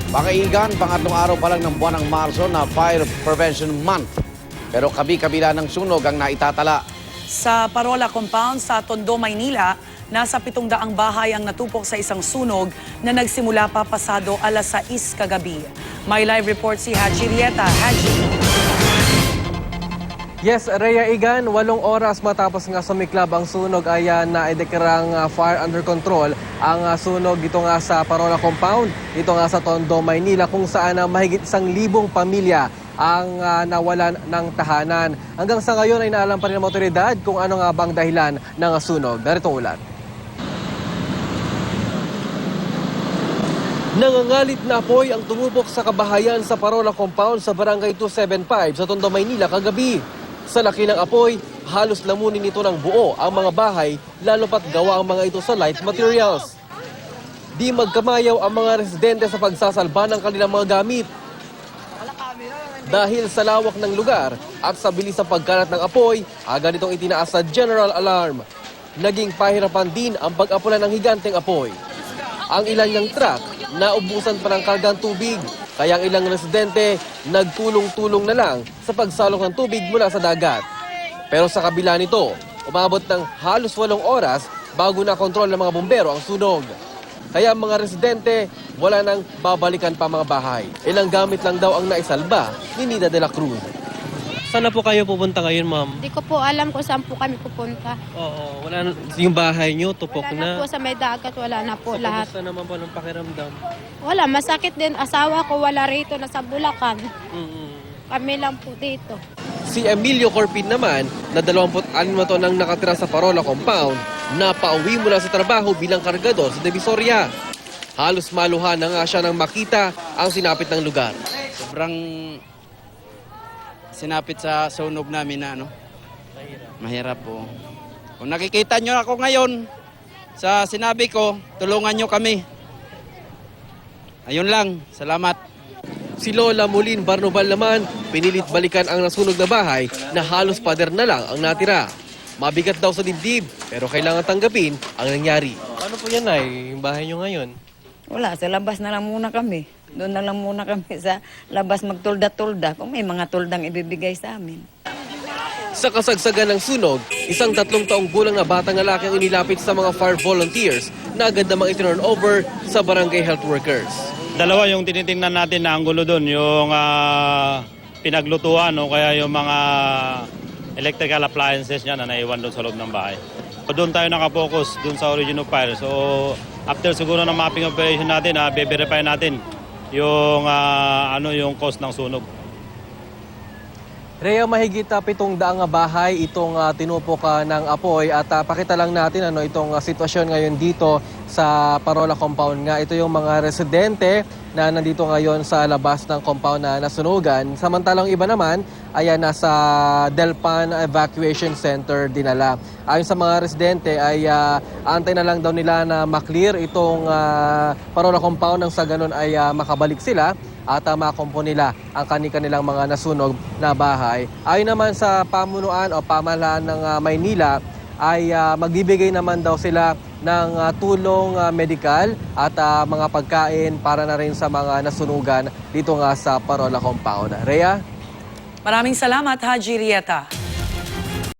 Pakaigan, pangatlong araw pa lang ng buwan ng Marso na Fire Prevention Month. Pero kabi-kabila ng sunog ang naitatala. Sa Parola Compound sa Tondo, Maynila, nasa 700 bahay ang natupok sa isang sunog na nagsimula pa pasado alas 6 kagabi. May live report si Haji Rieta. Haji. Yes, Rhea Igan, 8 oras matapos nga sumiklab ang sunog ay naideklarang fire under control ang sunog dito nga sa Parola Compound, dito nga sa Tondo, Maynila, kung saan mahigit 1,000 pamilya ang nawalan ng tahanan. Hanggang sa ngayon ay naalam pa rin ng otoridad kung ano nga bang dahilan ng sunog. Narito ang ulat. Nangangalit na apoy ang tumubok sa kabahayan sa Parola Compound sa Barangay 275 sa Tondo, Maynila kagabi. Sa laki ng apoy, halos lamunin ito ng buo ang mga bahay, lalo pat gawa ang mga ito sa light materials. Di magkamayaw ang mga residente sa pagsasalba ng kanilang mga gamit. Dahil sa lawak ng lugar at sa bilis ng pagkalat ng apoy, agad itong itinaas sa general alarm. Naging pahirapan din ang pag-apulan ng higanteng apoy. Ang ilan niyang truck, naubusan pa ng kargang tubig. Kaya ang ilang residente nagtulong-tulong na lang sa pagsalok ng tubig mula sa dagat. Pero sa kabila nito, umabot ng halos 8 oras bago na kontrol ng mga bumbero ang sunog. Kaya ang mga residente wala nang babalikan pa mga bahay. Ilang gamit lang daw ang naisalba ni Nida de la Cruz. Saan na po kayo pupunta ngayon, ma'am? Hindi ko po alam kung saan po kami pupunta. Oo, wala na, yung bahay nyo, tupok Wala na po sa may dagat, wala na po lahat. Kamusta naman po ng pakiramdam? Wala, masakit din. Asawa ko wala rito, nasa Bulacan. Kami lang po dito. Si Emilio Corpin naman, na 26 na taon nang nakatira sa Parola Compound, napauwi mula sa trabaho bilang kargador sa Divisoria. Halos maluhan na nga siya nang makita ang sinapit ng lugar. Sobrang sinapit sa sunog namin na mahirap po. Kung nakikita nyo ako ngayon, sa sinabi ko, tulungan nyo kami. Ayun lang, salamat. Si Lola Mulin Barnobal naman, pinilit balikan ang nasunog na bahay na halos pader na lang ang natira. Mabigat daw sa dibdib, pero kailangan tanggapin ang nangyari. Ano po yan ay, yung bahay nyo ngayon? Wala, sa labas na lang muna kami. Doon na lang muna kami sa labas magtulda-tulda kung may mga tuldang ibibigay sa amin. Sa kasagsagan ng sunog, isang 3 taong gulang na batang lalaki ang inilapit sa mga fire volunteers na agad namang itinurn over sa barangay health workers. Dalawa yung tinitingnan natin na anggulo doon, yung pinaglutuan o kaya yung mga electrical appliances niya na naiwan doon sa loob ng bahay. Doon tayo nakapokus, doon sa origin of fire. So after siguro ng mapping operation natin, be-verify natin yung yung cause ng sunog. Rhea, mahigit 700 bahay itong tinupok ng apoy at pakita lang natin itong sitwasyon ngayon dito sa Parola Compound nga. Ito yung mga residente na nandito ngayon sa labas ng compound na nasunugan. Samantalang iba naman ay nasa Delpan Evacuation Center dinala. Ayon sa mga residente ay antay na lang daw nila na maklear itong Parola Compound nang sa ganun ay makabalik sila at makompo nila ang kanilang mga nasunog na bahay. Ayon naman sa pamunuan o pamahalaan ng Maynila ay magbibigay naman daw sila ng tulong medikal at mga pagkain para na rin sa mga nasunugan dito nga sa Parola Compound. Rhea? Maraming salamat, Haji Rieta.